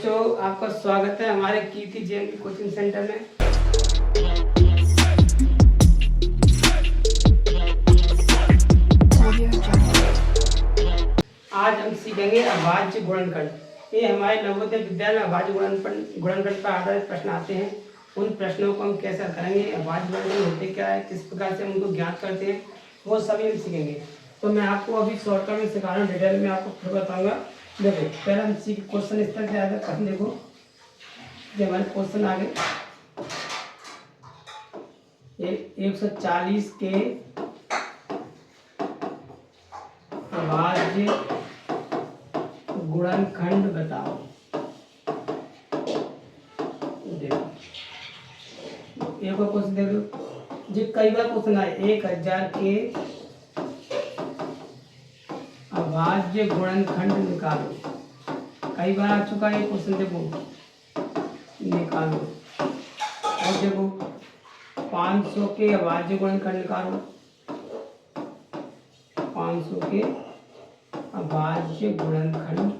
बच्चों, आपका स्वागत है हमारे कीर्ति जैन की कोचिंग सेंटर में। आज हम सीखेंगे अभाज्य गुणनखंड। ये हमारे नवोदय विद्यालय में अभाज्य गुणनखंड पर आधारित प्रश्न आते हैं। उन प्रश्नों को हम कैसे करेंगे, अभाज्य गुणनखंड होते क्या है, किस प्रकार से हम उनको ज्ञात करते हैं, वो सभी हम सीखेंगे। तो मैं आपको अभी शॉर्टकट में सिखा रहा हूँ, डिटेल में आपको फिर बताऊंगा। देखो पहले हम क्वेश्चन इस तरह से आया था। देखो जो हमारे क्वेश्चन आ गए, ये 140 के अभाज्य गुणनखंड बताओ। देखो एक और क्वेश्चन देखो जी, कई बार क्वेश्चन आए 1000 के अभाज्य गुणनखंड निकालो। कई बार आ चुका है क्वेश्चन, देखो निकालो। और देखो 500 के अभाज्य गुणनखंड निकालो। 500 के अभाज्य गुणनखंड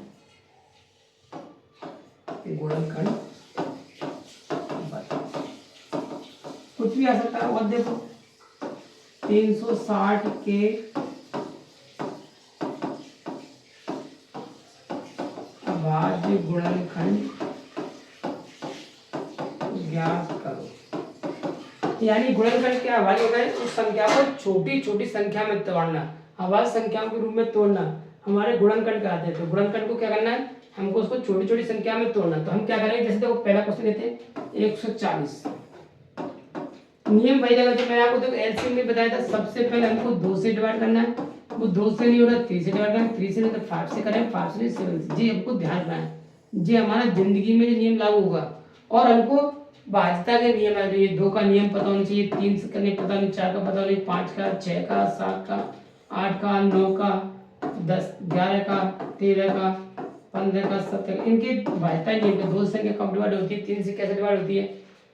कुछ भी आ सकता है। और देखो 360 के अभाज्य गुणनखंड ज्ञात करो। यानी गुणनखंड क्या अभाज्य होता है, उस संख्या को छोटी छोटी संख्या में तोड़ना, अभाज्य संख्याओं के रूप में तोड़ना हमारे गुणनखंड कहते हैं। तो गुणनखंड को क्या करना है, हमको उसको छोटी छोटी संख्या में तोड़ना। तो हम क्या करेंगे, जैसे देखो पहला क्वेश्चन लेते हैं 140। नियम वही रहेगा जो मैंने आपको देखो एलसीएम में बताया था। सबसे पहले हमको 2 से डिवाइड करना है, वो 2 से नहीं हो रहा 3 से डिवाइड करना है, 3 से नहीं तो 5 से करें, 5 से 7 से। जी हमको ध्यान रखना है, जी हमारा जिंदगी में नियम लागू होगा। और हमको भाज्यता के नियम है, ये 2 का नियम पता होना चाहिए, 3 से करने पता नहीं, 4 का पता नहीं, 5 का, 6 का, 7 का, 8 का, 9 का, 10, 11 का, 13 का, 15 का, 17 का। इनके भाज्यता नियम के 2 से कब डिवाइड होती है, 3 से कैसे डिवाइड होती है,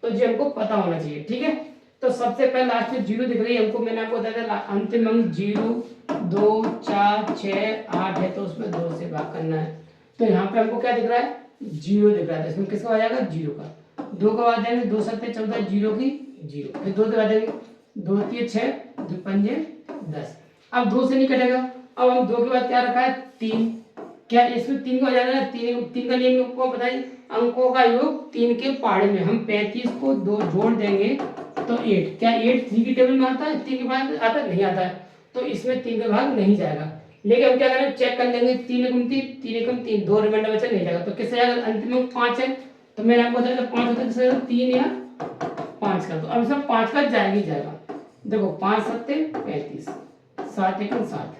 तो जी हमको पता होना चाहिए। ठीक है, तो सबसे पहले लास्ट में 0 दिख रही है हमको, मैंने आपको बताया था अंतिम अंक 0, 2, 4, 6, 8 है, तो उसमें 2 से भाग करना है। तो यहाँ पे हमको क्या दिख रहा है, 0 दिख रहा है। तो इसमें किसका आ जाएगा, 0 का। 2 का बाद देंगे, 2 7 14, 0 की 0, फिर 2 के बाद देंगे 2 3 6, 2 5 10। अब 2 से नहीं कटेगा, अब हम 2 के बाद क्या रखा है, 3। क्या इसमें 3 का हो जाएगा, 3 का नियम को बताइए, अंकों का योग 3 के पहाड़े में। हम 35 को 2 जोड़ देंगे तो 8। क्या 8 3 की टेबल में आता है, 3 के भाग आता है, नहीं आता है, तो इसमें 3 का भाग नहीं जाएगा। लेकिन हम क्या करें, चेक कर लेंगे, 3 एकम 3, 3 एकम 3, 2 रिमाइंडर बचा, नहीं जाएगा। तो किससे जाएगा, अंतिम में 5 है, तो मैंने आपको बताया 5 होता है, किससे 3 या 5 का। तो अब इसमें 5 का जाएगा ही जाएगा। देखो 5 7 35, 7 एकम 7,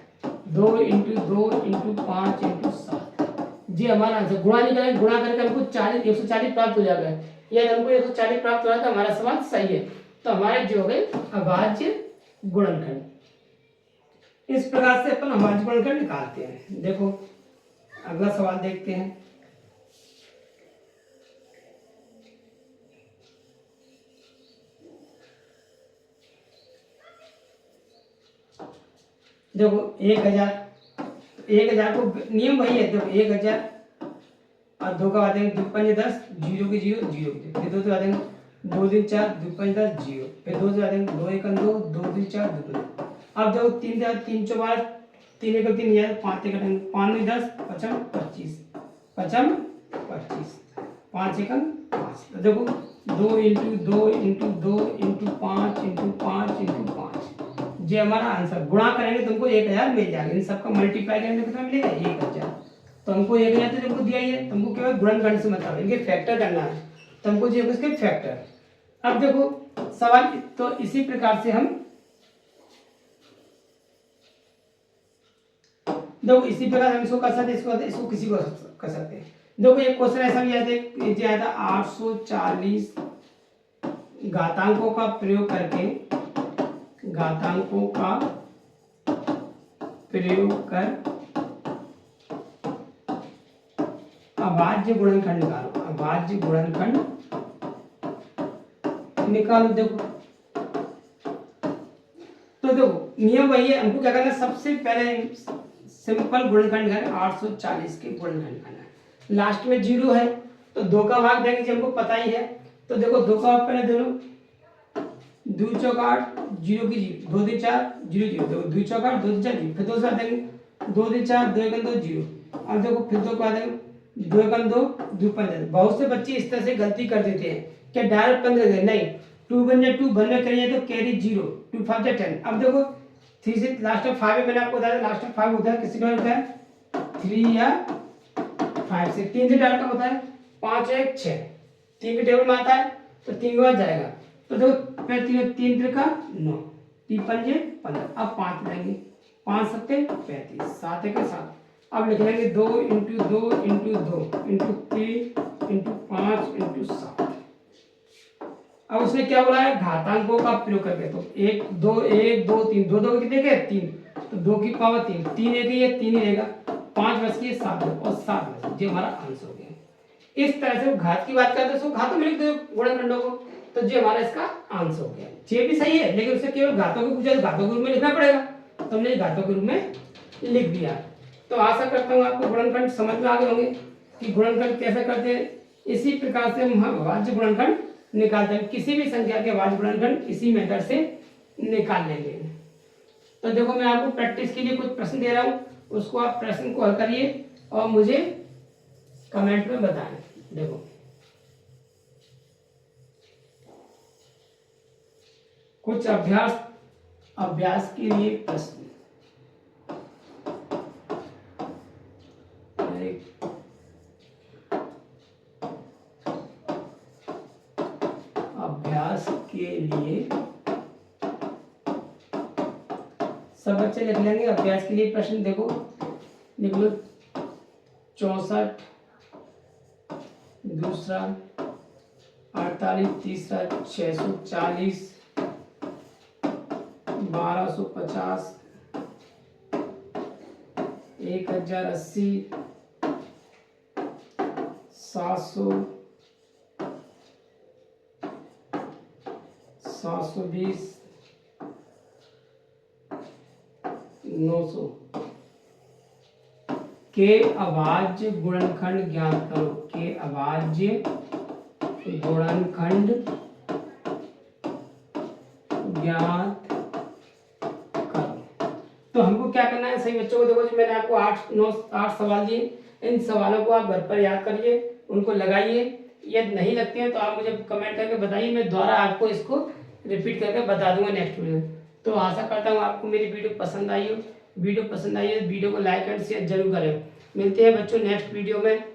2 इंटू 2 इंटू 5 इंटू 7। जी हमारा आंसर। गुणा नहीं करेंगे, गुणा करके हमको 140 प्राप्त हो जाएगा। यदि हमको 140 प्राप्त हो रहा था, हमारा सवाल सही है। तो हमारे जो हो गए अभाज्य गुणनखंड। इस प्रकार से अपन अभाज्य गुणनखंड निकालते हैं। देखो अगला सवाल देखते हैं। देखो 1000 को नियम वही है। देखो 1000 और 2 का बाद 2 5 10, 0 की 0, 0 की, फिर 2 से बाद 2 3 4, 2 5 10, 0, फिर 2 से बाद 2 1 2, 2 3 4, 2 2। अब देखो 3 3 4 12, 3 1 3 यार 5 1 5 9 10, 55 25, 55 25, 5 1 5। तो देखो 2 into 2 into 2 into 5 into 5 into 5। ये हमारा आंसर। गुणा करेंगे तुमको 1000 मिल जाएगा। इन सबका मल्टीप्लाई करेंगे कितना मिलेगा, 1000। तो हमको 1000 तो तुमको दिया ही है, तुमको केवल गुणनखंड से मतलब इनके फैक्टर करना है, तुमको जो इसके फैक्टर। अब देखो सवाल, तो इसी प्रकार से हम देखो इसी प्रकार हम इसको कर सकते हैं, इसको किसी को कर सकते हैं। देखो एक क्वेश्चन ऐसा भी आया था 840 घातांकों का प्रयोग करके, घातांकों का प्रयोग कर अभाज्य गुणनखंड निकालो। अभाज्य गुणनखंड निकालो। देखो तो देखो नियम वही है, हमको क्या करना है, सबसे पहले सिंपल गुणनखंड है 840 के गुणनखंड करना है। लास्ट में 0 है, तो 2 का भाग देंगे जी, हमको पता ही है। तो देखो 2 का भाग पहले दे लो, 2 चौक 8, 0 की 0, 2 3 4 0 0, देखो 2 चौक 8, 2 3 4 0, फिर 2 साथ देंगे, 2 3 4, 2 1 2 0। अब देखो फिर 2 का देंगे, 2 1 2 2 5। बहुत से बच्चे इस तरह से गलती कर देते हैं कि डायरेक्ट 15 दे, नहीं 2 1 2 1 में करिए तो कैरी 0, 2 5 10। अब देखो 3 से लास्ट में 5 है, मैंने आपको बताया लास्ट में 5 होता है, किसी का होता है 3 या 5 से 3 से डायरेक्ट होता है 5 1 6, 3 के टेबल में आता है तो 3 के बाद जाएगा। तो देखो फिर 3 3 का 9, 3 5 15। अब 5 लेंगे, 5 7 35, 7 1 7। अब लिख लेंगे 2 into 2 into 2 into 3 into 5 into 7। अब उसने क्या बोला है, घातांकों का प्रयोग करके। तो 1 2 1 2 3, 2 2 कितने के 3, तो 2 की पावर 3, 3 एक ये 3 ही रहेगा, 5 बच के 7 और 7 बच, ये हमारा आंसर हो गया। इस तरह से घात की बात करते हैं, उसको घातों में लिख दो गुणनखंडों को, तो ये हमारा इसका आंसर हो गया। ये भी सही है, लेकिन उससे केवल घातों को पूछा तो घातों के रूप में लिखना पड़ेगा, तो हमने घातों के रूप में लिख दिया। तो आशा करता हूँ आपको गुणनखंड समझ में आ गए होंगे कि गुणनखंड कैसे करते हैं। इसी प्रकार से हम अभाज्य गुणनखंड निकालते हैं, किसी भी संख्या के अभाज्य गुणनखंड इसी मेथड से निकाल लेंगे। तो देखो मैं आपको प्रैक्टिस के लिए कुछ प्रश्न दे रहा हूँ, उसको आप प्रश्न को हल करिए और मुझे कमेंट में बताएं। देखो कुछ अभ्यास के लिए प्रश्न। अभ्यास के लिए सब बच्चे लिख लेंगे। अभ्यास के लिए प्रश्न देखो लिख लो, 64 दूसरा, 48 तीसरा, 640, 1250, 1080, 700, 720, 900 के अभाज्य गुणनखंड ज्ञात करो। के अभाज्य गुणनखंड ज्ञात करो। तो हमको क्या करना है सही बच्चों को, देखो जी मैंने आपको 8 सवाल दिए, इन सवालों को आप घर पर याद करिए, उनको लगाइए। यदि नहीं लगते हैं तो आप मुझे कमेंट करके बताइए, मैं दोबारा आपको इसको रिपीट करके बता दूंगा नेक्स्ट वीडियो। तो आशा करता हूँ आपको मेरी वीडियो पसंद आई हो। वीडियो पसंद आई है वीडियो को लाइक एंड शेयर जरूर करें। मिलते हैं बच्चों नेक्स्ट वीडियो में।